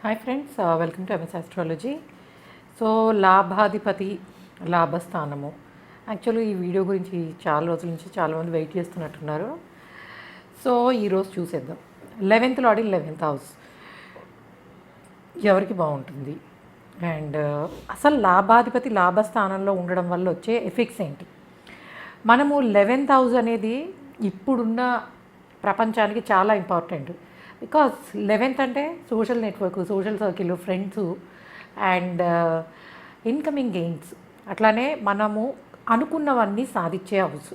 Hi friends, welcome to MS astrology. So లాభాధిపతి లాభస్థానము, actually ఈ వీడియో గురించి చాలా రోజుల నుంచి చాలామంది వెయిట్ చేస్తున్నట్టున్నారు. సో ఈరోజు చూసేద్దాం. 11th lord in 11th house ఎవరికి బాగుంటుంది అండ్ అసలు లాభాధిపతి లాభస్థానంలో ఉండడం వల్ల వచ్చే ఎఫెక్ట్స్ ఏంటి. మనము 11th హౌస్ అనేది ఇప్పుడున్న ప్రపంచానికి చాలా ఇంపార్టెంట్. బికాస్ 11th అంటే social network, social circle, friends and incoming gains, అట్లానే మనము అనుకున్నవన్నీ సాధించే హౌస్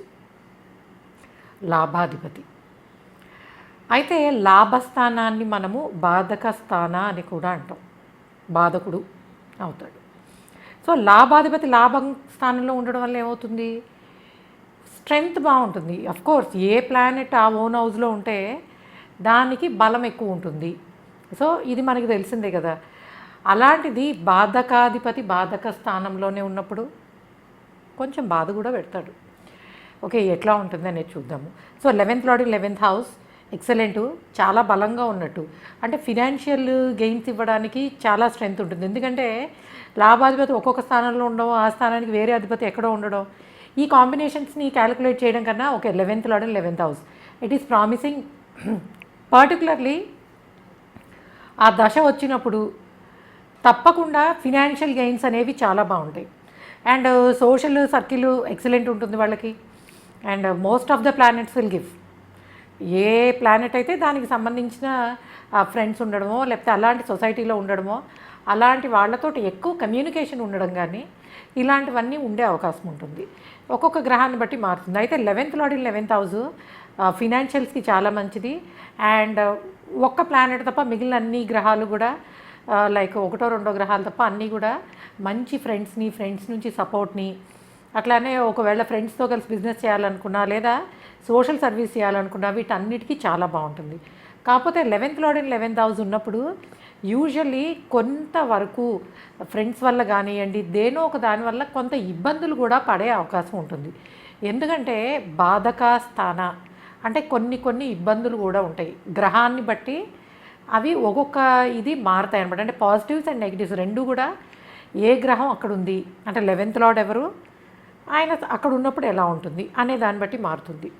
లాభాధిపతి. అయితే లాభస్థానాన్ని మనము బాధక స్థాన అని కూడా అంటాం, బాధకుడు అవుతాడు. సో లాభాధిపతి లాభం స్థానంలో ఉండడం వల్ల ఏమవుతుంది, స్ట్రెంగ్త్ బాగుంటుంది. అఫ్కోర్స్ ఏ ప్లానెట్ ఆ ఓన్ హౌస్లో ఉంటే దానికి బలం ఎక్కువ ఉంటుంది. సో ఇది మనకి తెలిసిందే కదా. అలాంటిది బాధకాధిపతి బాధక స్థానంలోనే ఉన్నప్పుడు కొంచెం బాధ కూడా పెడతాడు. ఓకే, ఎట్లా ఉంటుంది అనేది చూద్దాము. So 11th lord 11th house excellent, చాలా బలంగా ఉన్నట్టు. అంటే ఫినాన్షియల్ గెయిన్స్ ఇవ్వడానికి చాలా స్ట్రెంగ్త్ ఉంటుంది. ఎందుకంటే లాభాధిపతి ఒక్కొక్క స్థానంలో ఉండడం, ఆ స్థానానికి వేరే అధిపతి ఎక్కడో ఉండడం, ఈ కాంబినేషన్స్ని క్యాలిక్యులేట్ చేయడం కన్నా okay 11th lord 11th house it is promising. Particularly ఆ దశ వచ్చినప్పుడు తప్పకుండా ఫినాన్షియల్ గెయిన్స్ అనేవి చాలా బాగుంటాయి. అండ్ సోషల్ సర్కిల్ ఎక్సలెంట్ ఉంటుంది వాళ్ళకి. And most of the planets will give. A planet అయితే దానికి సంబంధించిన ఫ్రెండ్స్ ఉండడమో, లేకపోతే అలాంటి సొసైటీలో ఉండడమో, అలాంటి వాళ్ళతోటి ఎక్కువ కమ్యూనికేషన్ ఉండడం కానీ ఇలాంటివన్నీ ఉండే అవకాశం ఉంటుంది. ఒక్కొక్క గ్రహాన్ని బట్టి మారుతుంది. అయితే 11th లార్డ్ 11th హౌస్ ఫినాన్షియల్స్కి చాలా మంచిది. అండ్ ఒక్క ప్లానెట్ తప్ప మిగిలిన అన్ని గ్రహాలు కూడా లైక్ ఒకటో రెండో గ్రహాలు తప్ప అన్నీ కూడా మంచి ఫ్రెండ్స్ నుంచి సపోర్ట్ని, అట్లానే ఒకవేళ ఫ్రెండ్స్తో కలిసి బిజినెస్ చేయాలనుకున్నా లేదా సోషల్ సర్వీస్ చేయాలనుకున్నా వీటన్నిటికీ చాలా బాగుంటుంది. కాకపోతే 11th లార్డ్ 11th హౌస్ ఉన్నప్పుడు యూజువల్లీ కొంతవరకు ఫ్రెండ్స్ వల్ల కానివ్వండి, దేనో ఒక దానివల్ల కొంత ఇబ్బందులు కూడా పడే అవకాశం ఉంటుంది. ఎందుకంటే బాధక స్థాన అంటే కొన్ని ఇబ్బందులు కూడా ఉంటాయి. గ్రహాన్ని బట్టి అవి ఒక్కొక్క ఇది మారుతాయి అనమాట. అంటే పాజిటివ్స్ అండ్ నెగిటివ్స్ రెండు కూడా ఏ గ్రహం అక్కడ ఉంది అంటే 11th లార్డ్ ఎవరు, ఆయన అక్కడ ఉన్నప్పుడు ఎలా ఉంటుంది అనే దాన్ని బట్టి మారుతుంది.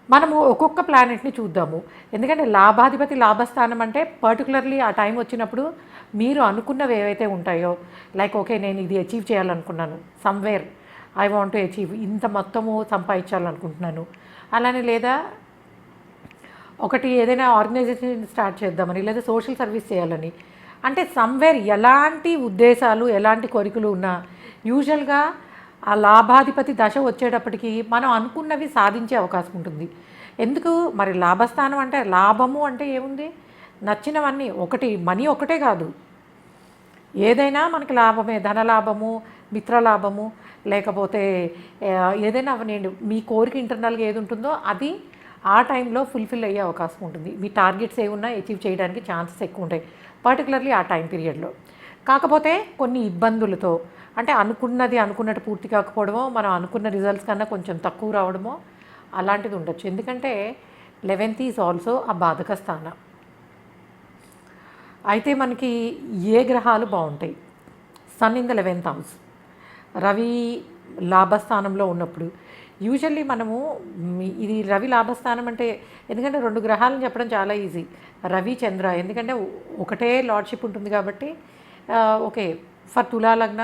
మనము ఒక్కొక్క ప్లానెట్ని చూద్దాము. ఎందుకంటే లాభాధిపతి లాభస్థానం అంటే పర్టికులర్లీ ఆ టైం వచ్చినప్పుడు మీరు అనుకున్నవి ఏవైతే ఉంటాయో, లైక్ ఓకే నేను ఇది అచీవ్ చేయాలనుకున్నాను, somewhere I want to achieve, ఇంత మొత్తము సంపాదించాలనుకుంటున్నాను అలానే, లేదా ఒకటి ఏదైనా ఆర్గనైజేషన్ స్టార్ట్ చేద్దామని, లేదా సోషల్ సర్వీస్ చేయాలని, అంటే సమ్వేర్ ఎలాంటి ఉద్దేశాలు ఎలాంటి కోరికలు ఉన్నా యూజువల్గా ఆ లాభాధిపతి దశ వచ్చేటప్పటికి మనం అనుకున్నవి సాధించే అవకాశం ఉంటుంది. ఎందుకు మరి లాభస్థానం అంటే లాభము అంటే ఏముంది, నచ్చినవన్నీ. ఒకటి మనీ ఒకటే కాదు, ఏదైనా మనకి లాభమే. ధనలాభము, మిత్రలాభము, లేకపోతే ఏదైనా అవనండి, మీ కోరిక ఇంటర్నల్గా ఏది ఉంటుందో అది ఆ టైంలో ఫుల్ఫిల్ అయ్యే అవకాశం ఉంటుంది. మీ టార్గెట్స్ ఏమున్నా అచీవ్ చేయడానికి ఛాన్సెస్ ఎక్కువ ఉంటాయి, పర్టికులర్లీ ఆ టైం పీరియడ్లో. కాకపోతే కొన్ని ఇబ్బందులతో, అంటే అనుకున్నట్టు పూర్తి కాకపోవడమో, మనం అనుకున్న రిజల్ట్స్ కన్నా కొంచెం తక్కువ రావడమో అలాంటిది ఉండొచ్చు. ఎందుకంటే 11th ఈజ్ ఆల్సో ఆ బాధక స్థానం. అయితే మనకి ఏ గ్రహాలు బాగుంటాయి, sun in the 11th house, Ravi లాభస్థానంలో ఉన్నప్పుడు యూజువల్లీ మనము ఇది రవి లాభస్థానం అంటే, ఎందుకంటే రెండు గ్రహాలను చెప్పడం చాలా ఈజీ, రవి చంద్ర. ఎందుకంటే ఒకటే లార్డ్షిప్ ఉంటుంది కాబట్టి ఓకే. ఫర్ తులా లగ్న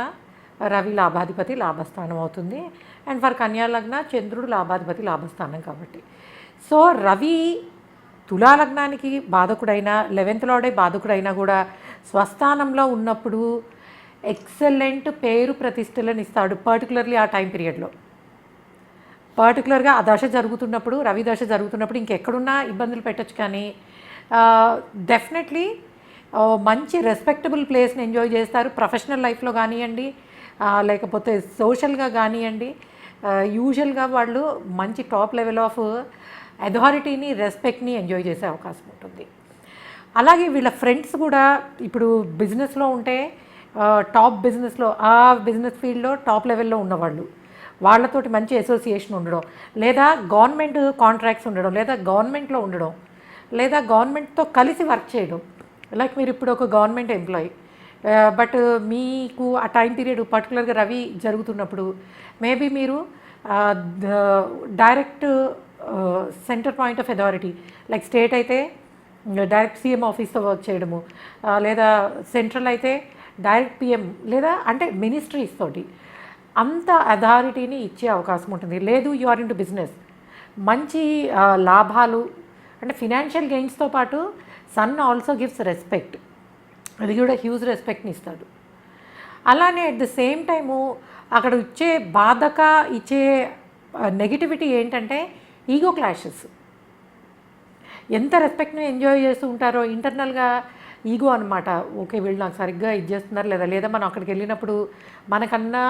రవి లాభాధిపతి లాభస్థానం అవుతుంది, అండ్ ఫర్ కన్యా లగ్న చంద్రుడు లాభాధిపతి లాభస్థానం కాబట్టి. సో రవి తులా లగ్నానికి బాధకుడైనా, 11th లార్డే బాధకుడైనా కూడా స్వస్థానంలో ఉన్నప్పుడు ఎక్సలెంట్ పేరు ప్రతిష్టలను ఇస్తాడు, పర్టికులర్లీ ఆ టైం పీరియడ్లో. పర్టికులర్గా ఆ దశ జరుగుతున్నప్పుడు, రవి దశ జరుగుతున్నప్పుడు ఇంకెక్కడున్నా ఇబ్బందులు పెట్టచ్చు, కానీ డెఫినెట్లీ మంచి రెస్పెక్టబుల్ ప్లేస్ని ఎంజాయ్ చేస్తారు. ప్రొఫెషనల్ లైఫ్లో కానివ్వండి, లేకపోతే సోషల్గా కానివ్వండి, యూజువల్గా వాళ్ళు మంచి టాప్ లెవెల్ ఆఫ్ అథారిటీని, రెస్పెక్ట్ని ఎంజాయ్ చేసే అవకాశం ఉంటుంది. అలాగే వీళ్ళ ఫ్రెండ్స్ కూడా ఇప్పుడు బిజినెస్లో ఉంటే టాప్ బిజినెస్లో, ఆ బిజినెస్ ఫీల్డ్లో టాప్ లెవెల్లో ఉన్నవాళ్ళు, వాళ్ళతోటి మంచి అసోసియేషన్ ఉండడం, లేదా గవర్నమెంట్ కాంట్రాక్ట్స్ ఉండడం, లేదా గవర్నమెంట్లో ఉండడం, లేదా గవర్నమెంట్తో కలిసి వర్క్ చేయడం, లైక్ మీరు ఇప్పుడు ఒక గవర్నమెంట్ ఎంప్లాయీ, బట్ మీకు ఆ టైం పీరియడ్ పర్టికులర్గా రవి జరుగుతున్నప్పుడు మేబీ మీరు direct centre point of authority, like state అయితే డైరెక్ట్ సీఎం ఆఫీస్తో వర్క్ చేయడము, లేదా సెంట్రల్ అయితే డైరెక్ట్ పిఎం, లేదా అంటే మినిస్ట్రీస్ తోటి అంత అథారిటీని ఇచ్చే అవకాశం ఉంటుంది. లేదు you are into business, మంచి లాభాలు అంటే ఫినాన్షియల్ గెయిన్స్తో పాటు సన్ ఆల్సో గివ్స్ రెస్పెక్ట్, అది కూడా హ్యూజ్ రెస్పెక్ట్ని ఇస్తాడు. అలానే అట్ ద సేమ్ టైము అక్కడ ఇచ్చే ఇచ్చే నెగిటివిటీ ఏంటంటే ఈగో క్లాషెస్. ఎంత రెస్పెక్ట్ని ఎంజాయ్ చేస్తూ ఉంటారో ఇంటర్నల్గా ఈగో అనమాట. ఓకే వీళ్ళు నాకు సరిగ్గా ఇది చేస్తున్నారు లేదా మనం అక్కడికి వెళ్ళినప్పుడు మనకన్నా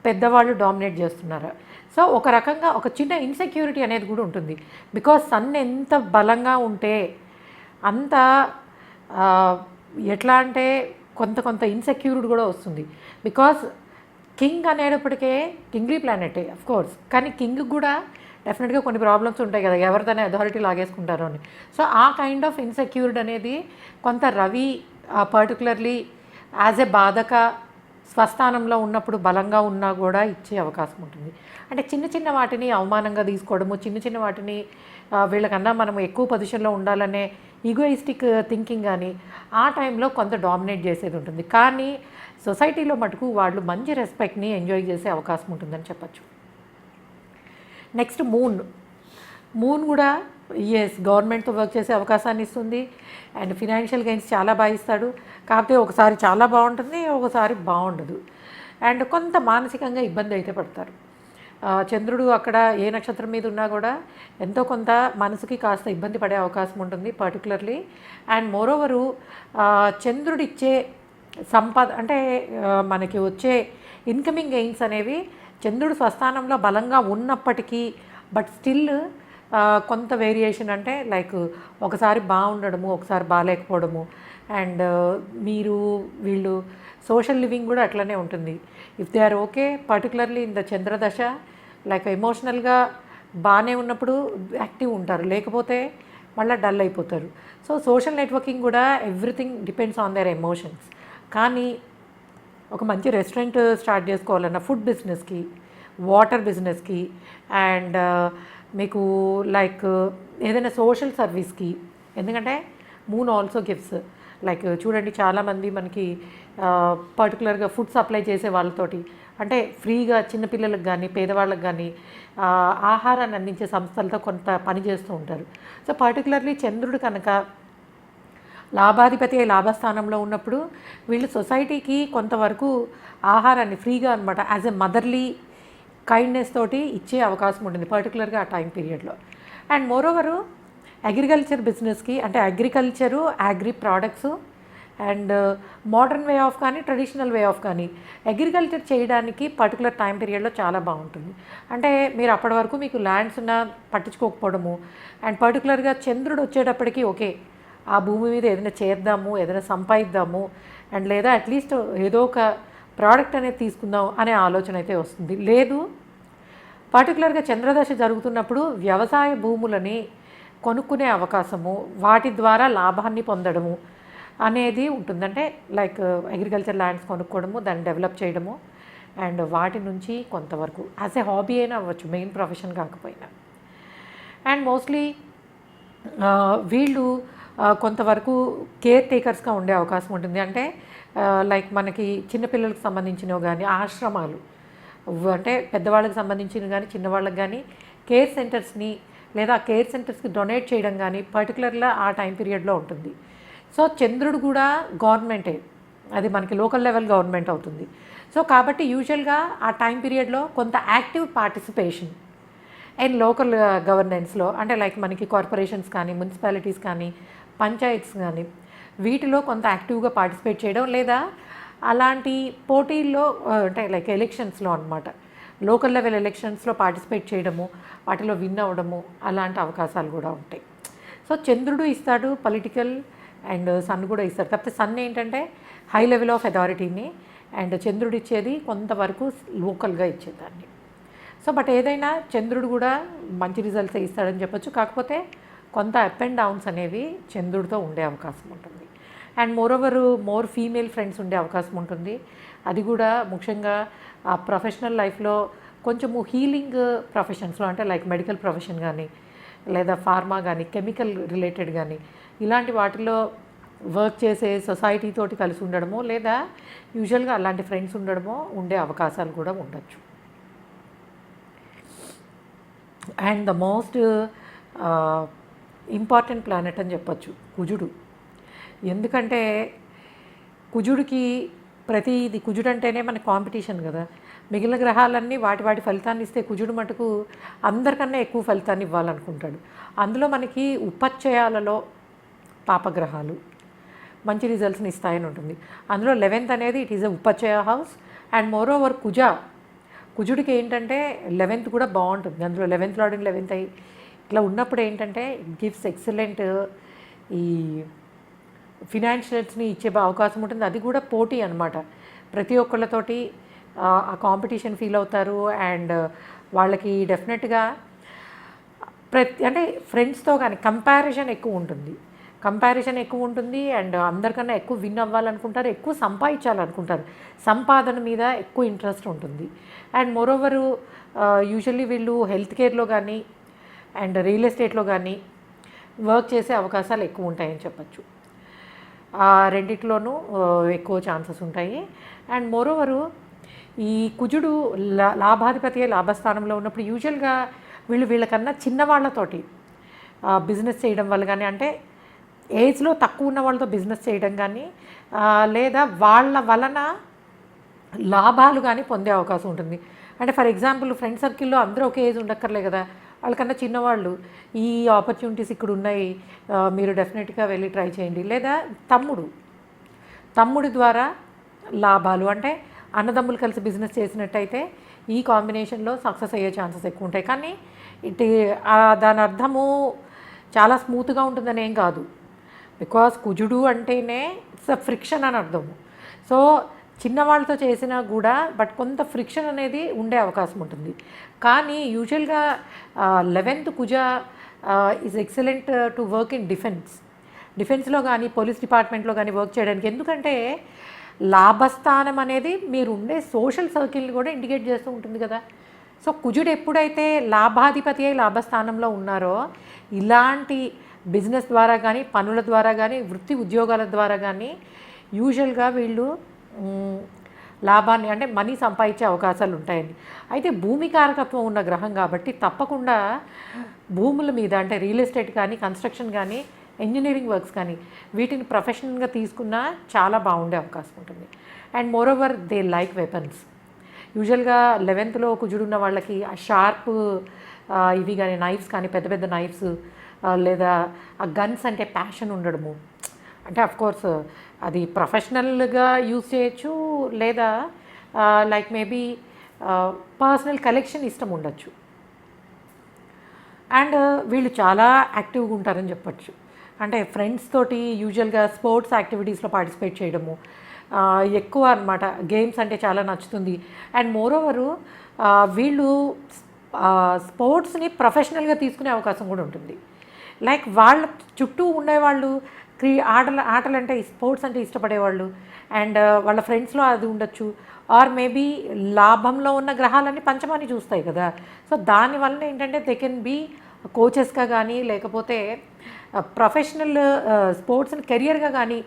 పెద్దవాళ్ళు డామినేట్ చేస్తున్నారు. సో ఒక రకంగా ఒక చిన్న ఇన్సెక్యూరిటీ అనేది కూడా ఉంటుంది. బికాజ్ సన్ ఎంత బలంగా ఉంటే అంత ఎట్లా అంటే కొంత ఇన్సెక్యూరిటీ కూడా వస్తుంది. బికాజ్ కింగ్ అనేటప్పటికే కింగ్లీ ప్లానెటే అఫ్ కోర్స్, కానీ కింగ్ కూడా డెఫినెట్గా కొన్ని ప్రాబ్లమ్స్ ఉంటాయి కదా, ఎవరిదైనా అథారిటీ లాగేసుకుంటారో అని. సో ఆ కైండ్ ఆఫ్ ఇన్సెక్యూరిటీ అనేది కొంత రవి పర్టికులర్లీ యాజ్ ఎ బాధక స్వస్థానంలో ఉన్నప్పుడు బలంగా ఉన్నా కూడా ఇచ్చే అవకాశం ఉంటుంది. అంటే చిన్న వాటిని అవమానంగా తీసుకోవడము, చిన్న వాటిని వీళ్ళకన్నా మనం ఎక్కువ పొజిషన్లో ఉండాలనే ఈగోయిస్టిక్ థింకింగ్ కానీ ఆ టైంలో కొంత డామినేట్ చేసేది ఉంటుంది. కానీ సొసైటీలో మటుకు వాళ్ళు మంచి రెస్పెక్ట్ని ఎంజాయ్ చేసే అవకాశం ఉంటుందని చెప్పచ్చు. నెక్స్ట్ మూన్ కూడా గవర్నమెంట్తో వర్క్ చేసే అవకాశాన్ని ఇస్తుంది అండ్ ఫినాన్షియల్ గెయిన్స్ చాలా బాగా ఇస్తాడు. కాకపోతే ఒకసారి చాలా బాగుంటుంది, ఒకసారి బాగుండదు అండ్ కొంత మానసికంగా ఇబ్బంది అయితే పడతారు. చంద్రుడు అక్కడ ఏ నక్షత్రం మీద ఉన్నా కూడా ఎంతో కొంత మనసుకి కాస్త ఇబ్బంది పడే అవకాశం ఉంటుంది పర్టికులర్లీ. అండ్ మోరోవరు చంద్రుడిచ్చే సంపద అంటే మనకి వచ్చే ఇన్కమింగ్ గెయిన్స్ అనేవి చంద్రుడు స్వస్థానంలో బలంగా ఉన్నప్పటికీ బట్ స్టిల్ కొంత వేరియేషన్, అంటే లైక్ ఒకసారి బాగుండడము, ఒకసారి బాగాలేకపోవడము అండ్ వీళ్ళు సోషల్ లివింగ్ కూడా అట్లనే ఉంటుంది. If they are okay particularly in the చంద్రదశ, లైక్ ఎమోషనల్గా బాగానే ఉన్నప్పుడు యాక్టివ్ ఉంటారు, లేకపోతే మళ్ళీ డల్ అయిపోతారు. సో సోషల్ నెట్వర్కింగ్ కూడా everything depends on their emotions. కానీ ఒక మంచి రెస్టారెంట్ స్టార్ట్ చేసుకోవాలన్న, ఫుడ్ బిజినెస్కి, వాటర్ బిజినెస్కి అండ్ మీకు లైక్ ఏదైనా సోషల్ సర్వీస్కి, ఎందుకంటే మూన్ ఆల్సో గివ్స్ లైక్ చూడండి చాలామంది మనకి పర్టికులర్గా ఫుడ్ సప్లై చేసే వాళ్ళతోటి అంటే ఫ్రీగా చిన్నపిల్లలకు కానీ పేదవాళ్ళకి కానీ ఆహారాన్ని అందించే సంస్థలతో కొంత పని చేస్తూ ఉంటారు. సో పర్టికులర్లీ చంద్రుడు కనుక లాభాధిపతి లాభస్థానంలో ఉన్నప్పుడు వీళ్ళు సొసైటీకి కొంతవరకు ఆహారాన్ని ఫ్రీగా అనమాట యాజ్ ఎ మదర్లీ కైండ్నెస్ తోటి ఇచ్చే అవకాశం ఉంటుంది పర్టికులర్గా ఆ టైం పీరియడ్లో. అండ్ మోరోవరు అగ్రికల్చర్ బిజినెస్కి, అంటే agriculture, agri products and modern way of కానీ ట్రెడిషనల్ వే ఆఫ్ కానీ అగ్రికల్చర్ చేయడానికి పర్టికులర్ టైం పీరియడ్లో చాలా బాగుంటుంది. అంటే మీరు అప్పటి వరకు మీకు ల్యాండ్స్ ఉన్న పట్టించుకోకపోవడము అండ్ పర్టికులర్గా చంద్రుడు వచ్చేటప్పటికి ఓకే ఆ భూమి మీద ఏదైనా చేద్దాము, ఏదైనా సంపాదిద్దాము అండ్ లేదా అట్లీస్ట్ ఏదో ఒక ప్రోడక్ట్ అనేది తీసుకుందాం అనే ఆలోచన అయితే వస్తుంది. లేదు పర్టికులర్గా చంద్రదశ జరుగుతున్నప్పుడు వ్యవసాయ భూములని కొనుక్కునే అవకాశము, వాటి ద్వారా లాభాన్ని పొందడము అనేది ఉంటుంది. అంటే లైక్ అగ్రికల్చర్ ల్యాండ్స్ కొనుక్కోవడము, దాన్ని డెవలప్ చేయడము అండ్ వాటి నుంచి కొంతవరకు యాజ్ ఏ హాబీ అయినా అవ్వచ్చు, మెయిన్ ప్రొఫెషన్ కాకపోయినా. అండ్ మోస్ట్లీ వీళ్ళు కొంతవరకు కేర్ టేకర్స్గా ఉండే అవకాశం ఉంటుంది. అంటే లైక్ మనకి చిన్నపిల్లలకు సంబంధించినవి కానీ ఆశ్రమాలు, అంటే పెద్దవాళ్ళకి సంబంధించినవి కానీ చిన్నవాళ్ళకి కానీ కేర్ సెంటర్స్ని లేదా కేర్ సెంటర్స్కి డొనేట్ చేయడం కానీ పర్టికులర్గా ఆ టైం పీరియడ్లో ఉంటుంది. సో చంద్రుడు కూడా గవర్నమెంటే, అది మనకి లోకల్ లెవెల్ గవర్నమెంట్ అవుతుంది. సో కాబట్టి యూజువల్గా ఆ టైం పీరియడ్లో కొంత యాక్టివ్ పార్టిసిపేషన్ అండ్ లోకల్ గవర్నెన్స్లో, అంటే లైక్ మనకి కార్పొరేషన్స్ కానీ మున్సిపాలిటీస్ కానీ పంచాయత్స్ కానీ వీటిలో కొంత యాక్టివ్గా పార్టిసిపేట్ చేయడం, లేదా అలాంటి పోటీల్లో అంటే లైక్ ఎలక్షన్స్లో అనమాట, లోకల్ లెవెల్ ఎలక్షన్స్లో పార్టిసిపేట్ చేయడము, వాటిలో విన్ అవ్వడము, అలాంటి అవకాశాలు కూడా ఉంటాయి. సో చంద్రుడు ఇస్తాడు పొలిటికల్ అండ్ సన్ కూడా ఇస్తాడు. కాకపోతే సన్ ఏంటంటే హై లెవెల్ ఆఫ్ అథారిటీని అండ్ చంద్రుడు ఇచ్చేది కొంతవరకు లోకల్గా ఇచ్చేదాన్ని. సో బట్ ఏదైనా చంద్రుడు కూడా మంచి రిజల్ట్స్ ఇస్తాడని చెప్పొచ్చు. కాకపోతే కొంత అప్ అండ్ డౌన్స్ అనేవి చంద్రుడితో ఉండే అవకాశం ఉంటుంది. అండ్ మోర్ ఫీమేల్ ఫ్రెండ్స్ ఉండే అవకాశం ఉంటుంది. అది కూడా ముఖ్యంగా ఆ ప్రొఫెషనల్ లైఫ్లో కొంచెము హీలింగ్ ప్రొఫెషన్స్లో, అంటే లైక్ మెడికల్ ప్రొఫెషన్ కానీ లేదా ఫార్మా కానీ కెమికల్ రిలేటెడ్ కానీ ఇలాంటి వాటిలో వర్క్ చేసే సొసైటీ తోటి కలిసి ఉండడమో లేదా యూజువల్గా అలాంటి ఫ్రెండ్స్ ఉండడమో ఉండే అవకాశాలు కూడా ఉండొచ్చు. And the most important planet అని చెప్పచ్చు కుజుడు. ఎందుకంటే కుజుడికి ప్రతిది, కుజుడు అంటేనే మన కాంపిటీషన్ కదా. మిగిలిన గ్రహాలన్నీ వాటి ఫలితాన్ని ఇస్తే కుజుడు మటుకు అందరికన్నా ఎక్కువ ఫలితాన్ని ఇవ్వాలనుకుంటాడు. అందులో మనకి ఉపచయాలలో పాపగ్రహాలు మంచి రిజల్ట్స్ని ఇస్తాయని ఉంటుంది. అందులో 11th అనేది ఇట్ ఈజ్ ఎ ఉపచయ హౌస్. అండ్ మోరోవర్ కుజుడికి ఏంటంటే 11th కూడా బాగుంటుంది. అందులో 11th లార్డ్ 11th అయ్యి ఇట్లా ఉన్నప్పుడు ఏంటంటే ఇట్ గివ్స్ ఎక్సలెంట్ ఈ ఫినాన్షియల్స్ని ఇచ్చే అవకాశం ఉంటుంది. అది కూడా పోటీ అనమాట. ప్రతి ఒక్కళ్ళతోటి ఆ కాంపిటీషన్ ఫీల్ అవుతారు. అండ్ వాళ్ళకి డెఫినెట్గా అంటే ఫ్రెండ్స్తో కానీ కంపారిజన్ ఎక్కువ ఉంటుంది. అండ్ అందరికన్నా ఎక్కువ విన్ అవ్వాలనుకుంటారు, ఎక్కువ సంపాదించాలనుకుంటారు, సంపాదన మీద ఎక్కువ ఇంట్రెస్ట్ ఉంటుంది. అండ్ మోరోవరు యూజువల్లీ వీళ్ళు హెల్త్ కేర్లో కానీ అండ్ రియల్ ఎస్టేట్లో కానీ వర్క్ చేసే అవకాశాలు ఎక్కువ ఉంటాయని చెప్పచ్చు. ఆ రెండిట్లోనూ ఎక్కువ ఛాన్సెస్ ఉంటాయి. అండ్ మోరోవరు ఈ కుజుడు లాభాధిపతి లాభస్థానంలో ఉన్నప్పుడు యూజువల్గా వీళ్ళకన్నా చిన్నవాళ్లతోటి బిజినెస్ చేయడం వల్ల కానీ, అంటే ఏజ్లో తక్కువ ఉన్న వాళ్ళతో బిజినెస్ చేయడం కానీ లేదా వాళ్ళ వలన లాభాలు కానీ పొందే అవకాశం ఉంటుంది. అంటే ఫర్ ఎగ్జాంపుల్ ఫ్రెండ్ సర్కిల్లో అందరూ ఒకే ఏజ్ ఉండక్కర్లే కదా. వాళ్ళకన్నా చిన్నవాళ్ళు ఈ ఆపర్చునిటీస్ ఇక్కడ ఉన్నాయి, మీరు డెఫినెట్గా వెళ్ళి ట్రై చేయండి. లేదా తమ్ముడి ద్వారా లాభాలు, అంటే అన్నదమ్ములు కలిసి బిజినెస్ చేసినట్టయితే ఈ కాంబినేషన్లో సక్సెస్ అయ్యే ఛాన్సెస్ ఎక్కువ ఉంటాయి. కానీ దాని అర్థము చాలా స్మూత్గా ఉంటుందని ఏం కాదు. బికాస్ కుజుడు అంటేనే ఇట్స్ అ ఫ్రిక్షన్ అని అర్థము. సో చిన్నవాళ్ళతో చేసినా కూడా బట్ కొంత ఫ్రిక్షన్ అనేది ఉండే అవకాశం ఉంటుంది. కానీ యూజువల్గా 11th కుజ is excellent to work in డిఫెన్స్లో కానీ పోలీస్ డిపార్ట్మెంట్లో కానీ వర్క్ చేయడానికి. ఎందుకంటే లాభస్థానం అనేది మీరు ఉండే సోషల్ సర్కిల్ని కూడా ఇండికేట్ చేస్తూ ఉంటుంది కదా. సో కుజుడు ఎప్పుడైతే లాభాధిపతి అయి లాభస్థానంలో ఉన్నారో ఇలాంటి బిజినెస్ ద్వారా కానీ పనుల ద్వారా కానీ వృత్తి ఉద్యోగాల ద్వారా కానీ యూజువల్గా వీళ్ళు లాభాన్ని, అంటే మనీ సంపాదించే అవకాశాలు ఉంటాయండి. అయితే భూమి కారకత్వం ఉన్న గ్రహం కాబట్టి తప్పకుండా భూముల మీద, అంటే రియల్ ఎస్టేట్ కానీ కన్స్ట్రక్షన్ కానీ ఇంజనీరింగ్ వర్క్స్ కానీ వీటిని ప్రొఫెషనల్గా తీసుకున్నా చాలా బాగుండే అవకాశం ఉంటుంది. And moreover they like weapons. యూజువల్గా 11thలో కుజుడు ఉన్న వాళ్ళకి ఆ షార్ప్ ఇవి కానీ నైఫ్స్ కానీ పెద్ద పెద్ద నైఫ్స్ లేదా ఆ గన్స్ అంటే ప్యాషన్ ఉండడము. అంటే అఫ్కోర్స్ అది ప్రొఫెషనల్గా యూజ్ చేయొచ్చు లేదా లైక్ మేబీ పర్సనల్ కలెక్షన్ ఇష్టం ఉండొచ్చు. అండ్ వీళ్ళు చాలా యాక్టివ్గా ఉంటారని చెప్పచ్చు. అంటే ఫ్రెండ్స్ తోటి యూజువల్గా స్పోర్ట్స్ యాక్టివిటీస్లో పార్టిసిపేట్ చేయడము ఎక్కువ అనమాట. గేమ్స్ అంటే చాలా నచ్చుతుంది. అండ్ మోరోవరు వీళ్ళు స్పోర్ట్స్ని ప్రొఫెషనల్గా తీసుకునే అవకాశం కూడా ఉంటుంది. లైక్ వాళ్ళ చుట్టూ ఉండేవాళ్ళు ఆటలు అంటే స్పోర్ట్స్ అంటే ఇష్టపడేవాళ్ళు అండ్ వాళ్ళ ఫ్రెండ్స్లో అది ఉండొచ్చు. ఆర్ మేబీ లాభంలో ఉన్న గ్రహాలన్నీ పంచమాన్ని చూస్తాయి కదా. సో దానివల్ల ఏంటంటే దే కెన్ బీ కోచెస్గా కానీ లేకపోతే ప్రొఫెషనల్ స్పోర్ట్స్ని కెరియర్గా కానీ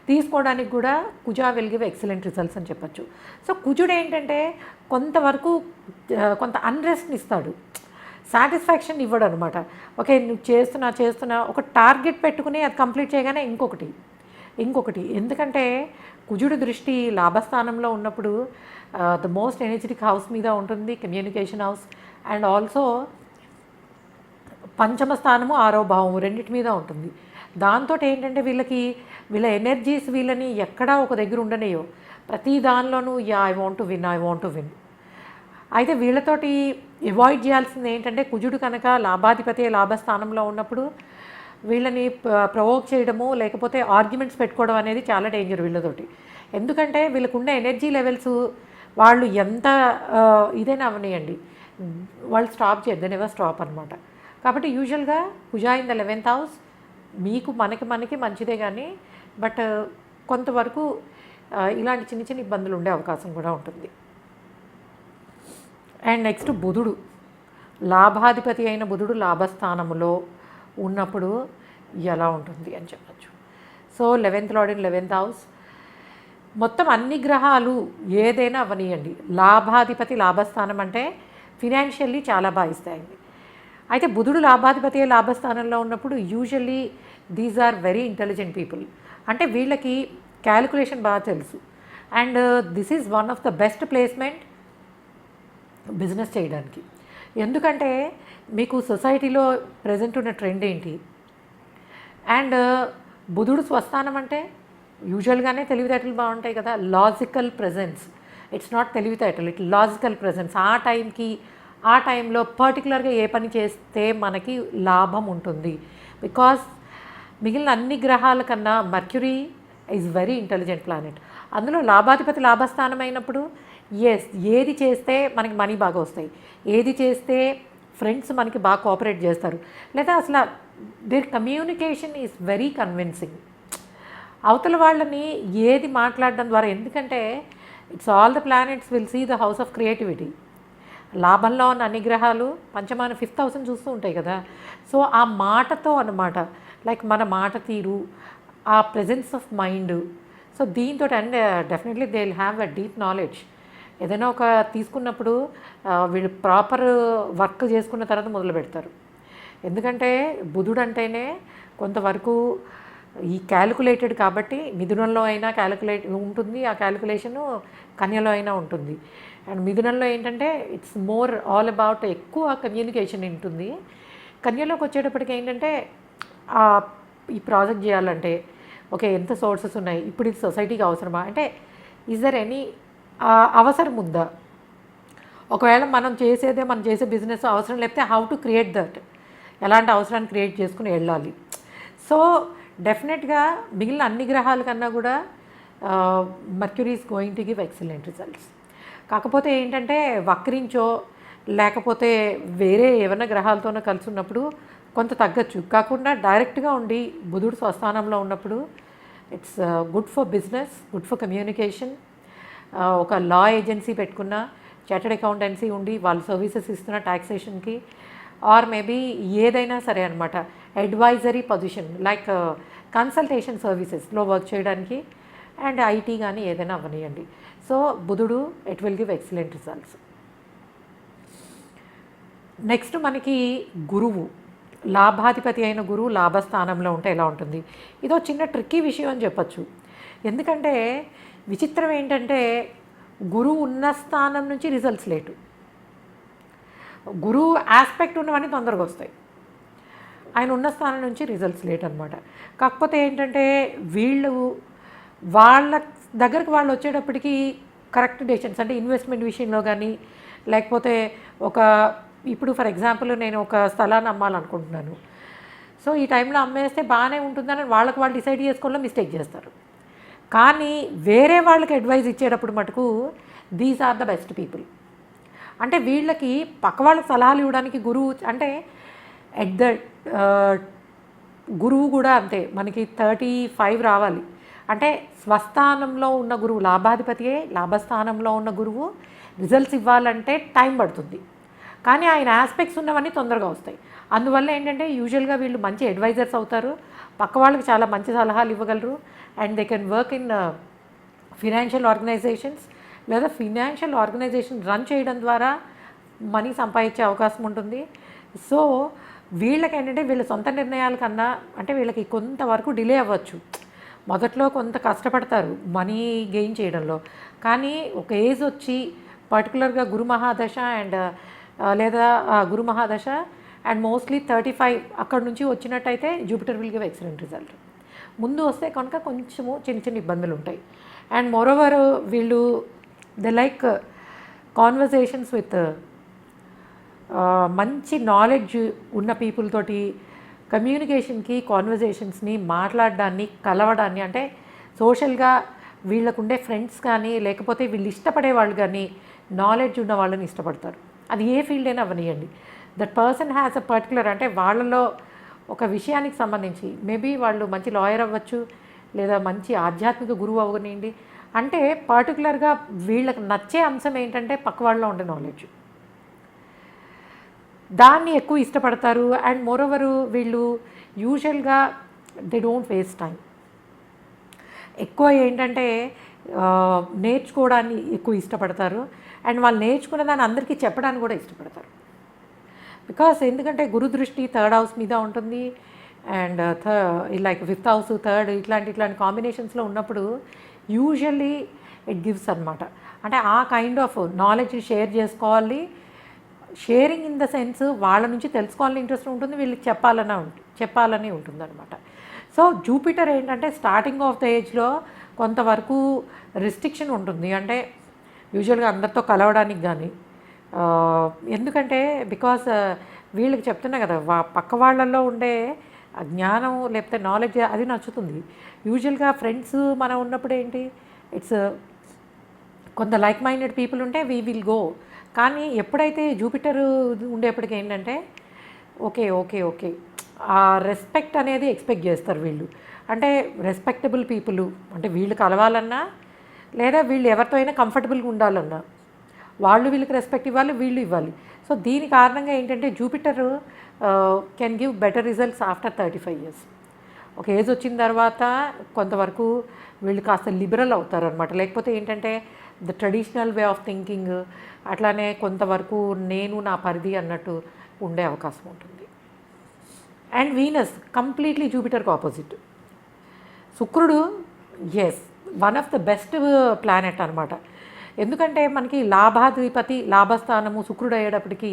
తీసుకోవడానికి కూడా కుజ విల్ గివ్ ఎక్సలెంట్ రిజల్ట్స్ అని చెప్పచ్చు. సో కుజుడు ఏంటంటే కొంతవరకు కొంత అన్రెస్ట్ని ఇస్తాడు, సాటిస్ఫాక్షన్ ఇవ్వడు అనమాట. ఓకే నువ్వు చేస్తున్నా ఒక టార్గెట్ పెట్టుకుని అది కంప్లీట్ చేయగానే ఇంకొకటి ఎందుకంటే కుజుడు దృష్టి లాభస్థానంలో ఉన్నప్పుడు ద మోస్ట్ ఎనర్జెటిక్ హౌస్ మీద ఉంటుంది, కమ్యూనికేషన్ హౌస్. అండ్ ఆల్సో పంచమ స్థానము 6వ భావము రెండింటి మీద ఉంటుంది. దాంతో ఏంటంటే వీళ్ళ ఎనర్జీస్ వీళ్ళని ఎక్కడా ఒక దగ్గర ఉండనేయో, ప్రతి దానిలోనూ ఐ వాంట్ టు విన్. అయితే వీళ్ళతోటి అవాయిడ్ చేయాల్సింది ఏంటంటే కుజుడు కనుక లాభాధిపతి లాభస్థానంలో ఉన్నప్పుడు వీళ్ళని ప్రవోక్ చేయడము లేకపోతే ఆర్గ్యుమెంట్స్ పెట్టుకోవడం అనేది చాలా డేంజర్ వీళ్ళతోటి. ఎందుకంటే వీళ్ళకున్న ఎనర్జీ లెవెల్స్ వాళ్ళు ఎంత ఇదైనా అవనియండి, వాళ్ళు స్టాప్ చేయద్దు, నెవర్ స్టాప్ అనమాట. కాబట్టి యూజువల్గా కుజ ఇన్ ద 11th హౌస్ మీకు మనకి మంచిదే కానీ బట్ కొంతవరకు ఇలాంటి చిన్న చిన్న ఇబ్బందులు ఉండే అవకాశం కూడా ఉంటుంది. అండ్ నెక్స్ట్ బుధుడు, లాభాధిపతి అయిన బుధుడు లాభస్థానములో ఉన్నప్పుడు ఎలా ఉంటుంది అని చెప్పచ్చు. So 11th lord in 11th house, మొత్తం అన్ని గ్రహాలు ఏదైనా అవనియండి, లాభాధిపతి లాభస్థానం అంటే ఫినాన్షియల్లీ చాలా బాగా ఇస్తాయండి. అయితే బుధుడు లాభాధిపతి లాభస్థానంలో ఉన్నప్పుడు usually these are very intelligent people. అంటే వీళ్ళకి క్యాలిక్యులేషన్ బాగా తెలుసు. And this is one of the best placement business చేయడానికి. ఎందుకంటే మీకు సొసైటీలో ప్రజెంట్ ఉన్న ట్రెండ్ ఏంటి, అండ్ బుధుడు స్వస్థానం అంటే యూజువల్గానే తెలివితేటలు బాగుంటాయి కదా, లాజికల్ ప్రెజెన్స్. ఇట్స్ నాట్ తెలివితేటలు, ఇట్ లాజికల్ ప్రెజెన్స్. ఆ టైంలో పర్టికులర్గా ఏ పని చేస్తే మనకి లాభం ఉంటుంది. బికాస్ మిగిలిన అన్ని గ్రహాల కన్నా mercury is very intelligent planet. అందులో లాభాధిపతి లాభస్థానం అయినప్పుడు ఏది చేస్తే మనకి మనీ బాగా వస్తాయి, ఏది చేస్తే ఫ్రెండ్స్ మనకి బాగా కోఆపరేట్ చేస్తారు, లేదా అసలు their communication is very convincing. అవతల వాళ్ళని ఏది మాట్లాడడం ద్వారా, ఎందుకంటే it's all the planets will see the house of creativity. లాభంలో ఉన్న అన్ని గ్రహాలు పంచమాన 5th హౌస్ని చూస్తూ ఉంటాయి కదా. సో ఆ మాటతో అన్నమాట, లైక్ మన మాట తీరు, ఆ ప్రెజెన్స్ ఆఫ్ మైండ్. సో దీంతో and definitely they will have a deep knowledge. ఏదైనా ఒక తీసుకున్నప్పుడు వీళ్ళు ప్రాపర్ వర్క్ చేసుకున్న తర్వాత మొదలు పెడతారు. ఎందుకంటే బుధుడు అంటేనే కొంతవరకు ఈ క్యాలిక్యులేటెడ్ కాబట్టి మిథునంలో అయినా క్యాలిక్యులేట్ ఉంటుంది, ఆ క్యాలిక్యులేషను కన్యలో అయినా ఉంటుంది. అండ్ మిథునంలో ఏంటంటే ఇట్స్ మోర్ ఆల్ అబౌట్ ఎక్కువ కమ్యూనికేషన్ ఉంటుంది. కన్యలోకి వచ్చేటప్పటికి ఏంటంటే ఈ ప్రాజెక్ట్ చేయాలంటే ఓకే ఎంత సోర్సెస్ ఉన్నాయి, ఇప్పుడు ఇది సొసైటీకి అవసరమా, అంటే ఈజ్ దర్ ఎనీ అవసరం ఉందా, ఒకవేళ మనం చేసే బిజినెస్ అవసరం లేకపోతే హౌ టు క్రియేట్ దట్, ఎలాంటి అవసరాన్ని క్రియేట్ చేసుకుని వెళ్ళాలి. సో డెఫినెట్గా మిగిలిన అన్ని గ్రహాల కన్నా కూడా mercury is going to give excellent results. కాకపోతే ఏంటంటే వక్రించో లేకపోతే వేరే ఏమైనా గ్రహాలతోనో కలిసి ఉన్నప్పుడు కొంత తగ్గచ్చు. కాకుండా డైరెక్ట్గా ఉండి బుధుడు స్వస్థానంలో ఉన్నప్పుడు it's good for business, good for communication. ఒక లా ఏజెన్సీ పెట్టుకున్న, చార్టర్డ్ అకౌంటెన్సీ ఉండి వాళ్ళు సర్వీసెస్ ఇస్తున్న ట్యాక్సేషన్కి, ఆర్ మేబీ ఏదైనా సరే అనమాట అడ్వైజరీ పొజిషన్ లైక్ కన్సల్టేషన్ సర్వీసెస్లో వర్క్ చేయడానికి, అండ్ ఐటీ కానీ ఏదైనా అవ్వనియండి. సో బుధుడు it will give excellent results. Next మనకి గురువు, లాభాధిపతి అయిన గురువు లాభస్థానంలో ఉంటే ఎలా ఉంటుంది. ఇదో చిన్న ట్రిక్కీ విషయం అని చెప్పచ్చు. ఎందుకంటే విచిత్రం ఏంటంటే గురువు ఉన్న స్థానం నుంచి రిజల్ట్స్ లేటు, గురువు ఆస్పెక్ట్ ఉన్నవన్నీ తొందరగా వస్తాయి, ఆయన ఉన్న స్థానం నుంచి రిజల్ట్స్ లేట్ అనమాట. కాకపోతే ఏంటంటే వాళ్ళ దగ్గరకు వాళ్ళు వచ్చేటప్పటికి కరెక్ట్ డెసిషన్స్, అంటే ఇన్వెస్ట్మెంట్ విషయంలో కానీ లేకపోతే ఇప్పుడు ఫర్ ఎగ్జాంపుల్ నేను ఒక స్థలాన్ని అమ్మాలనుకుంటున్నాను. సో ఈ టైంలో అమ్మేస్తే బాగానే ఉంటుందని వాళ్ళు డిసైడ్ చేసుకోవడంలో మిస్టేక్ చేస్తారు. కానీ వేరే వాళ్ళకి అడ్వైజ్ ఇచ్చేటప్పుడు మటుకు these are the best people. అంటే వీళ్ళకి పక్క వాళ్ళకి సలహాలు ఇవ్వడానికి గురువు, అంటే ఎట్ ద గురువు కూడా అంతే, మనకి 35 రావాలి. అంటే స్వస్థానంలో ఉన్న గురువు, లాభాధిపతియే లాభస్థానంలో ఉన్న గురువు రిజల్ట్స్ ఇవ్వాలంటే టైం పడుతుంది. కానీ ఆయన ఆస్పెక్ట్స్ ఉన్నవన్నీ తొందరగా వస్తాయి. అందువల్ల ఏంటంటే యూజువల్గా వీళ్ళు మంచి అడ్వైజర్స్ అవుతారు, పక్క వాళ్ళకి చాలా మంచి సలహాలు ఇవ్వగలరు. And they can work in financial organisations, లేదా ఫినాన్షియల్ ఆర్గనైజేషన్ రన్ చేయడం ద్వారా మనీ సంపాదించే అవకాశం ఉంటుంది. సో వీళ్ళకి ఏంటంటే వీళ్ళ సొంత నిర్ణయాల కన్నా, అంటే వీళ్ళకి కొంతవరకు డిలే అవ్వచ్చు, మొదట్లో కొంత కష్టపడతారు మనీ గెయిన్ చేయడంలో. కానీ ఒక ఏజ్ వచ్చి పర్టికులర్గా గురు మహాదశ అండ్ లేదా గురు మహాదశ అండ్ మోస్ట్లీ 35 అక్కడ నుంచి వచ్చినట్టయితే Jupiter will give excellent result. ముందు వస్తే కనుక కొంచెము చిన్న చిన్న ఇబ్బందులు ఉంటాయి. అండ్ మోరోవర్ వీళ్ళు దే లైక్ కాన్వర్జేషన్స్ విత్ మంచి నాలెడ్జ్ ఉన్న పీపుల్ తోటి కమ్యూనికేషన్కి, కాన్వర్జేషన్స్ని, మాట్లాడడాన్ని, కలవడాన్ని, అంటే సోషల్గా వీళ్ళకుండే ఫ్రెండ్స్ కానీ లేకపోతే వీళ్ళు ఇష్టపడే వాళ్ళు కానీ నాలెడ్జ్ ఉన్న వాళ్ళని ఇష్టపడతారు. అది ఏ ఫీల్డ్ అయినా అవనియండి. That person has a particular, అంటే వాళ్ళలో ఒక విషయానికి సంబంధించి మేబీ వాళ్ళు మంచి లాయర్ అవ్వచ్చు, లేదా మంచి ఆధ్యాత్మిక గురువు అవ్వనివ్వండి. అంటే పర్టికులర్గా వీళ్ళకి నచ్చే అంశం ఏంటంటే పక్క వాళ్ళలో ఉండే నాలెడ్జ్, దాన్ని ఎక్కువ ఇష్టపడతారు. అండ్ మోరోవరు వీళ్ళు యూజువల్గా దే డోంట్ వేస్ట్ టైం. ఎక్కువ ఏంటంటే నేర్చుకోవడాన్ని ఎక్కువ ఇష్టపడతారు. అండ్ వాళ్ళు నేర్చుకున్న దాన్ని అందరికీ చెప్పడానికి కూడా ఇష్టపడతారు. బికాస్ ఎందుకంటే గురు దృష్టి థర్డ్ హౌస్ మీద ఉంటుంది. And like fifth house third ఇట్లాంటి కాంబినేషన్స్లో ఉన్నప్పుడు యూజువల్లీ ఇట్ గివ్స్ అనమాట. అంటే ఆ కైండ్ ఆఫ్ నాలెడ్జ్ని షేర్ చేసుకోవాలి. షేరింగ్ ఇన్ ద సెన్స్ వాళ్ళ నుంచి తెలుసుకోవాలని ఇంట్రెస్ట్ ఉంటుంది, వీళ్ళకి చెప్పాలని ఉంటుంది అనమాట. సో జూపిటర్ ఏంటంటే స్టార్టింగ్ ఆఫ్ ద ఏజ్లో కొంతవరకు రిస్ట్రిక్షన్ ఉంటుంది. అంటే యూజువల్గా అందరితో కలవడానికి కానీ, ఎందుకంటే బికాస్ వీళ్ళకి చెప్తున్నా కదా, పక్క వాళ్ళల్లో ఉండే జ్ఞానం లేకపోతే నాలెడ్జ్ అది నచ్చుతుంది. యూజువల్గా ఫ్రెండ్స్ మనం ఉన్నప్పుడు ఏంటి, ఇట్స్ కొంత లైక్ మైండెడ్ పీపుల్ ఉంటే వీ విల్ గో. కానీ ఎప్పుడైతే జూపిటర్ ఉండేప్పటికి ఏంటంటే ఓకే ఓకే ఓకే ఆ రెస్పెక్ట్ అనేది ఎక్స్పెక్ట్ చేస్తారు వీళ్ళు. అంటే రెస్పెక్టబుల్ పీపుల్ అంటే వీళ్ళు కలవాలన్నా, లేదా వీళ్ళు ఎవరితో అయినా కంఫర్టబుల్గా ఉండాలన్నా వాళ్ళు వీళ్ళకి రెస్పెక్ట్ ఇవ్వాలి, వీళ్ళు ఇవ్వాలి. సో దీని కారణంగా ఏంటంటే Jupiter can give better results after 35 years. ఒక ఏజ్ వచ్చిన తర్వాత కొంతవరకు వీళ్ళు కాస్త లిబరల్ అవుతారనమాట. లేకపోతే ఏంటంటే the traditional way of thinking, అట్లానే కొంతవరకు నేను నా పరిధి అన్నట్టు ఉండే అవకాశం ఉంటుంది. అండ్ వీనస్ కంప్లీట్లీ జూపిటర్కి ఆపోజిట్. శుక్రుడు is one of the best planet అనమాట. ఎందుకంటే మనకి లాభాధిపతి లాభస్థానము శుక్రుడు అయ్యేటప్పటికి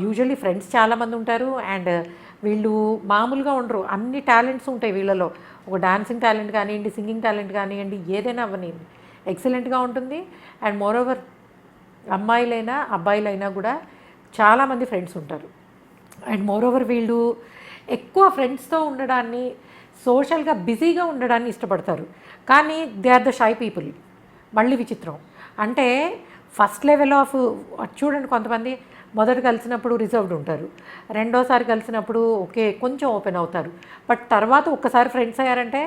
యూజువల్లీ ఫ్రెండ్స్ చాలామంది ఉంటారు. అండ్ వీళ్ళు మామూలుగా ఉండరు, అన్ని టాలెంట్స్ ఉంటాయి వీళ్ళలో. ఒక డాన్సింగ్ టాలెంట్ కానివ్వండి, సింగింగ్ టాలెంట్ కానివ్వండి, ఏదైనా అవ్వనివ్వండి ఎక్సలెంట్గా ఉంటుంది. అండ్ మోరోవర్ అమ్మాయిలైనా అబ్బాయిలైనా కూడా చాలామంది ఫ్రెండ్స్ ఉంటారు. అండ్ మోరోవర్ వీళ్ళు ఎక్కువ ఫ్రెండ్స్తో ఉండడాన్ని, సోషల్గా బిజీగా ఉండడాన్ని ఇష్టపడతారు. కానీ they are the shy people. మళ్ళీ విచిత్రం అంటే ఫస్ట్ లెవెల్ ఆఫ్ చూడండి, కొంతమంది మొదట కలిసినప్పుడు రిజర్వ్డ్ ఉంటారు, రెండోసారి కలిసినప్పుడు ఓకే కొంచెం ఓపెన్ అవుతారు, బట్ తర్వాత ఒక్కసారి ఫ్రెండ్స్ అయ్యారంటే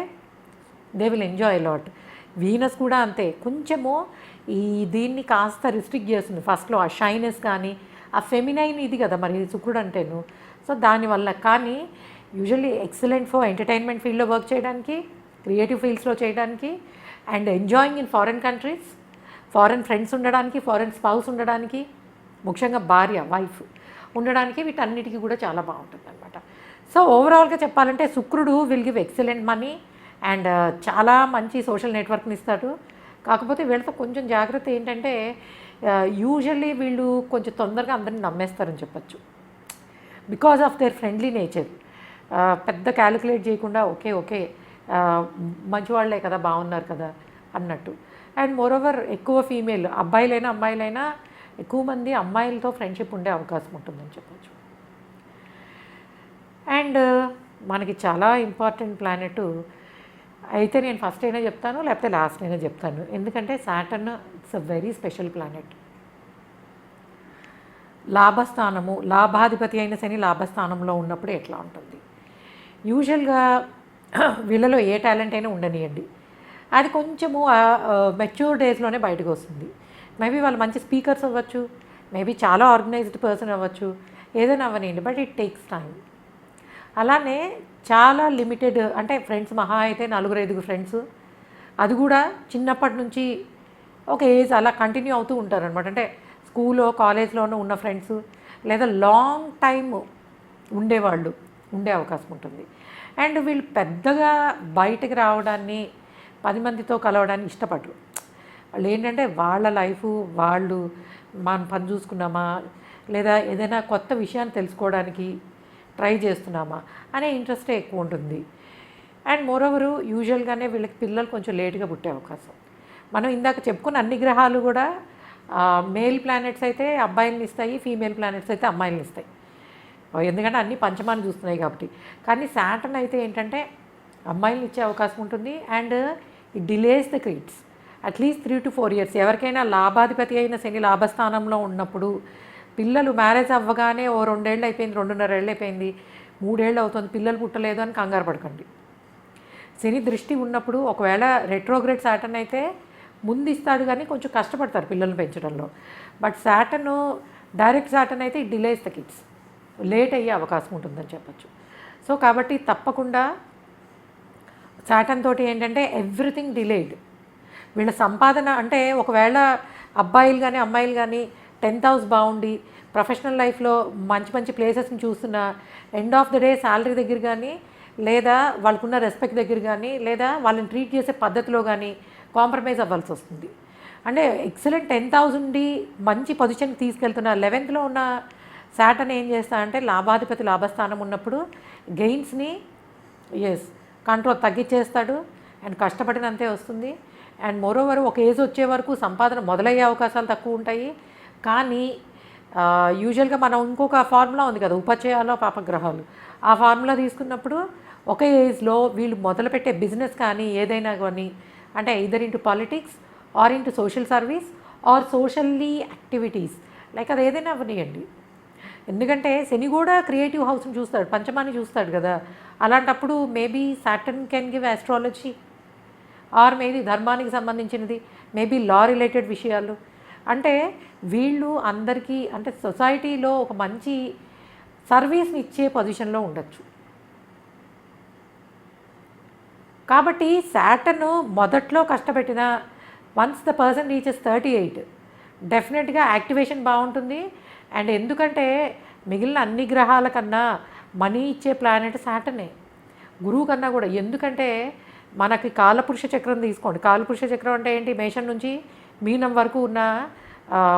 they will enjoy lot. Venus కూడా అంతే, కొంచెము దీన్ని కాస్త రిస్ట్రిక్ట్ చేస్తుంది ఫస్ట్లో. ఆ షైనెస్ కానీ ఆ ఫెమినైన్ ఇది కదా మరి శుక్రుడు అంటేను. సో దానివల్ల కానీ యూజువల్లీ ఎక్సలెంట్ ఫర్ ఎంటర్టైన్మెంట్ ఫీల్డ్లో వర్క్ చేయడానికి, క్రియేటివ్ ఫీల్డ్స్లో చేయడానికి, and enjoying in foreign countries, foreign friends ఉండడానికి, ఫారెన్ స్పౌస్ ఉండడానికి, ముఖ్యంగా భార్య వైఫ్ ఉండడానికి, వీటన్నిటికీ కూడా చాలా బాగుంటుంది అనమాట. సో ఓవరాల్గా చెప్పాలంటే శుక్రుడు will give excellent money and చాలా మంచి సోషల్ నెట్వర్క్ని ఇస్తాడు. కాకపోతే వీళ్ళతో కొంచెం జాగ్రత్త ఏంటంటే యూజువల్లీ వీళ్ళు కొంచెం తొందరగా అందరిని నమ్మేస్తారని చెప్పచ్చు. Because of their friendly nature. పెద్ద క్యాలిక్యులేట్ చేయకుండా ఓకే ఓకే మంచివాళ్లే కదా, బాగున్నారు కదా అన్నట్టు. అండ్ మోరోవర్ ఎక్కువ ఫీమేల్ అబ్బాయిలైనా అమ్మాయిలైనా ఎక్కువ మంది అమ్మాయిలతో ఫ్రెండ్షిప్ ఉండే అవకాశం ఉంటుందని చెప్పచ్చు. అండ్ మనకి చాలా ఇంపార్టెంట్ ప్లానెట్ అయితే నేను ఫస్ట్ అయినా చెప్తాను, లేకపోతే లాస్ట్ అయినా చెప్తాను. ఎందుకంటే Saturn it's a very special planet. లాభస్థానము, లాభాధిపతి అయిన శని లాభస్థానంలో ఉన్నప్పుడు ఎట్లా ఉంటుంది? యూజువల్గా వీళ్ళలో ఏ టాలెంట్ అయినా ఉండనియండి, అది కొంచెము మెచ్యూర్ డేస్లోనే బయటకు వస్తుంది. మేబీ వాళ్ళు మంచి స్పీకర్స్ అవ్వచ్చు, మేబీ చాలా ఆర్గనైజ్డ్ పర్సన్ అవ్వచ్చు, ఏదైనా అవ్వనియండి, బట్ ఇట్ టేక్స్ టైం. అలానే చాలా లిమిటెడ్, అంటే ఫ్రెండ్స్ మహా అయితే 4-5 ఫ్రెండ్స్, అది కూడా చిన్నప్పటి నుంచి ఒక ఏజ్ అలా కంటిన్యూ అవుతూ ఉంటారనమాట. అంటే స్కూల్లో కాలేజ్లోనూ ఉన్న ఫ్రెండ్స్, లేదా లాంగ్ టైమ్ ఉండేవాళ్ళు ఉండే అవకాశం ఉంటుంది. అండ్ వీళ్ళు పెద్దగా బయటకు రావడాన్ని, 10 మందితో కలవడాన్ని ఇష్టపడరు. వాళ్ళు ఏంటంటే వాళ్ళ లైఫ్ వాళ్ళు, మనం పని చూసుకున్నామా, లేదా ఏదైనా కొత్త విషయాన్ని తెలుసుకోవడానికి ట్రై చేస్తున్నామా అనే ఇంట్రెస్టే ఎక్కువ ఉంటుంది. అండ్ మోరోవరు యూజువల్గానే వీళ్ళకి పిల్లలు కొంచెం లేట్గా పుట్టే అవకాశం. మనం ఇందాక చెప్పుకున్న అన్ని గ్రహాలు కూడా మేల్ ప్లానెట్స్ అయితే అబ్బాయిల్ని ఇస్తాయి, ఫీమేల్ ప్లానెట్స్ అయితే అమ్మాయిల్ని ఇస్తాయి, ఎందుకంటే అన్ని పంచమాన్ని చూస్తున్నాయి కాబట్టి. కానీ సాటర్న్ అయితే ఏంటంటే అమ్మాయిల్ని ఇచ్చే అవకాశం ఉంటుంది. And it delays the kids at least 3 to 4 years. ఎవరికైనా లాభాధిపతి అయిన శని లాభస్థానంలో ఉన్నప్పుడు పిల్లలు మ్యారేజ్ అవ్వగానే 2 ఏళ్ళు అయిపోయింది, 2.5 ఏళ్ళు అయిపోయింది, 3 ఏళ్ళు అవుతుంది పిల్లలు పుట్టలేదు అని కంగారు పడకండి. శని దృష్టి ఉన్నప్పుడు ఒకవేళ రెట్రోగ్రేడ్ సాటర్న్ అయితే ముందు ఇస్తాడు కానీ కొంచెం కష్టపడతారు పిల్లల్ని పెంచడంలో. బట్ సాటర్న్ డైరెక్ట్ సాటర్న్ అయితే it delays the kids, late అయ్యే అవకాశం ఉంటుందని చెప్పచ్చు. సో కాబట్టి తప్పకుండా సాటర్న్ తోటి ఏంటంటే ఎవ్రీథింగ్ డిలేడ్. వీళ్ళ సంపాదన అంటే ఒకవేళ అబ్బాయిలు కానీ అమ్మాయిలు కానీ 10th హౌస్ బాగుండి ప్రొఫెషనల్ లైఫ్లో మంచి మంచి ప్లేసెస్ని చూస్తున్న end of the day salary దగ్గర కానీ, లేదా వాళ్ళకున్న రెస్పెక్ట్ దగ్గర కానీ, లేదా వాళ్ళని ట్రీట్ చేసే పద్ధతిలో కానీ కాంప్రమైజ్ అవ్వాల్సి వస్తుంది. అంటే ఎక్సలెంట్ 10th హౌస్ ఉండి మంచి పొజిషన్కి తీసుకెళ్తున్న 11th ఉన్న సాటర్న్ ఏం చేస్తా అంటే లాభాధిపతి లాభస్థానం ఉన్నప్పుడు గెయిన్స్ని కంట్రోల్ తగ్గించేస్తాడు అండ్ కష్టపడినంతే వస్తుంది. అండ్ మోరోవర్ ఒక ఏజ్ వచ్చే వరకు సంపాదన మొదలయ్యే అవకాశాలు తక్కువ ఉంటాయి. కానీ యూజువల్గా మనం ఇంకొక ఫార్ములా ఉంది కదా, ఉపచయాలు పాపగ్రహాలు, ఆ ఫార్ములా తీసుకున్నప్పుడు ఒక ఏజ్లో వీళ్ళు మొదలుపెట్టే బిజినెస్ కానీ ఏదైనా కానీ అంటే either into politics or into social service or socially activities like అది ఏదైనా అవనియండి. ఎందుకంటే శని కూడా క్రియేటివ్ హౌస్ని చూస్తాడు, పంచమాన్ని చూస్తాడు కదా. అలాంటప్పుడు maybe Saturn can give astrology or maybe ధర్మానికి సంబంధించినది, మేబీ లా రిలేటెడ్ విషయాలు. అంటే వీళ్ళు అందరికీ అంటే సొసైటీలో ఒక మంచి సర్వీస్ని ఇచ్చే పొజిషన్లో ఉండొచ్చు. కాబట్టి సాటర్న్ మొదట్లో కష్టపెట్టిన వన్స్ ద పర్సన్ రీచెస్ 38 డెఫినెట్గా యాక్టివేషన్ బాగుంటుంది. అండ్ ఎందుకంటే మిగిలిన అన్ని గ్రహాల కన్నా మనీ ఇచ్చే ప్లానెట్ సాటర్నే, గురువు కన్నా కూడా. ఎందుకంటే మనకి కాలపురుష చక్రం తీసుకోండి. కాలపురుష చక్రం అంటే ఏంటి, మేషం నుంచి మీనం వరకు ఉన్న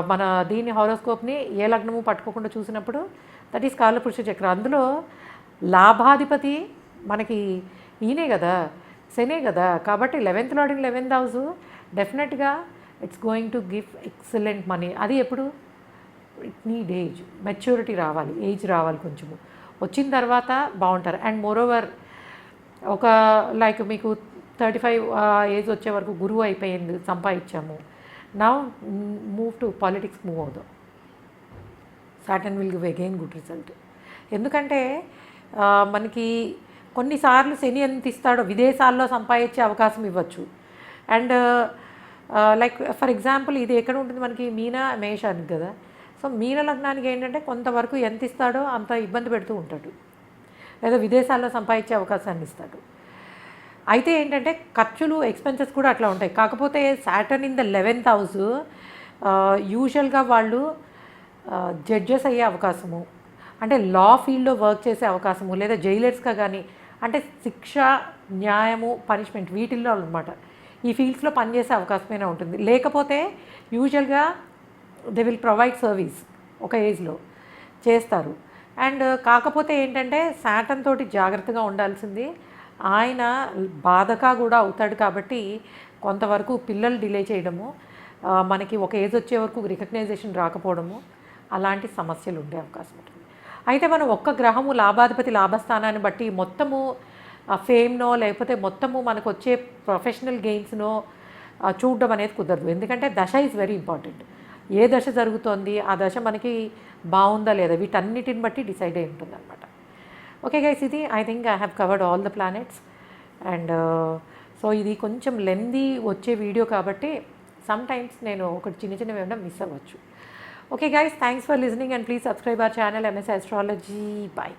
మన దీని హారోస్కోప్ని ఏ లగ్నము పట్టుకోకుండా చూసినప్పుడు దట్ ఈస్ కాలపురుష చక్రం. అందులో లాభాధిపతి మనకి ఈయనే కదా, శనే కదా. కాబట్టి 11th lord in 11th house డెఫినెట్గా it's going to give excellent money. అది ఎప్పుడు ఇట్ నీడ్ ఏజ్, మెచ్యూరిటీ రావాలి, ఏజ్ రావాలి, కొంచెము వచ్చిన తర్వాత బాగుంటారు. అండ్ మోరోవర్ ఒక లైక్ మీకు 35 ఏజ్ వచ్చే వరకు గురువు అయిపోయింది, సంపాదించాము. Now move to politics move అవుదాం. Saturn will give again good result. ఎందుకంటే మనకి కొన్నిసార్లు శని ఎంత ఇస్తాడో విదేశాల్లో సంపాదించే అవకాశం ఇవ్వచ్చు. అండ్ లైక్ ఫర్ ఎగ్జాంపుల్ ఇది ఎక్కడ ఉంటుంది మనకి, మీన మేషానికి కదా. సో మీన లగ్నానికి ఏంటంటే కొంతవరకు ఎంత ఇస్తాడో అంత ఇబ్బంది పెడుతూ ఉంటాడు, లేదా విదేశాల్లో సంపాదించే అవకాశాన్ని ఇస్తాడు. అయితే ఏంటంటే ఖర్చులు ఎక్స్పెన్సెస్ కూడా అట్లా ఉంటాయి. కాకపోతే Saturn in the 11th house యూజువల్గా వాళ్ళు జడ్జెస్ అయ్యే అవకాశము, అంటే లా ఫీల్డ్లో వర్క్ చేసే అవకాశము, లేదా జైలర్స్గా కానీ అంటే శిక్ష, న్యాయము, పనిష్మెంట్ వీటిల్లో అనమాట ఈ ఫీల్డ్స్లో పనిచేసే అవకాశమైనా ఉంటుంది. లేకపోతే యూజువల్గా దే విల్ ప్రొవైడ్ సర్వీస్ ఒక ఏజ్లో చేస్తారు. అండ్ కాకపోతే ఏంటంటే సాటర్న్ తోటి జాగ్రత్తగా ఉండాల్సింది. ఆయన బాధగా కూడా అవుతాడు కాబట్టి కొంతవరకు పిల్లలు డిలే చేయడము, మనకి ఒక ఏజ్ వచ్చే వరకు రికగ్నైజేషన్ రాకపోవడము, అలాంటి సమస్యలు ఉండే అవకాశం ఉంటుంది. అయితే మనం ఒక్క గ్రహము లాభాధిపతి లాభస్థానాన్ని బట్టి మొత్తము ఫేమ్నో లేకపోతే మొత్తము మనకు వచ్చే ప్రొఫెషనల్ గెయిన్స్నో చూడడం అనేది కుదరదు. ఎందుకంటే దశ ఈజ్ వెరీ ఇంపార్టెంట్. ఏ దశ జరుగుతోంది, ఆ దశ మనకి బాగుందా లేదా, వీటన్నిటిని బట్టి డిసైడ్ అయి ఉంటుంది అనమాట. ఓకే గైస్, ఇది I think I have covered all the planets. And so ఇది కొంచెం లెందీ వచ్చే వీడియో కాబట్టి సమ్ టైమ్స్ నేను ఒకటి చిన్నవి ఏమైనా మిస్ అవ్వచ్చు. Okay guys, thanks for listening and please subscribe our channel MS Astrology. Bye.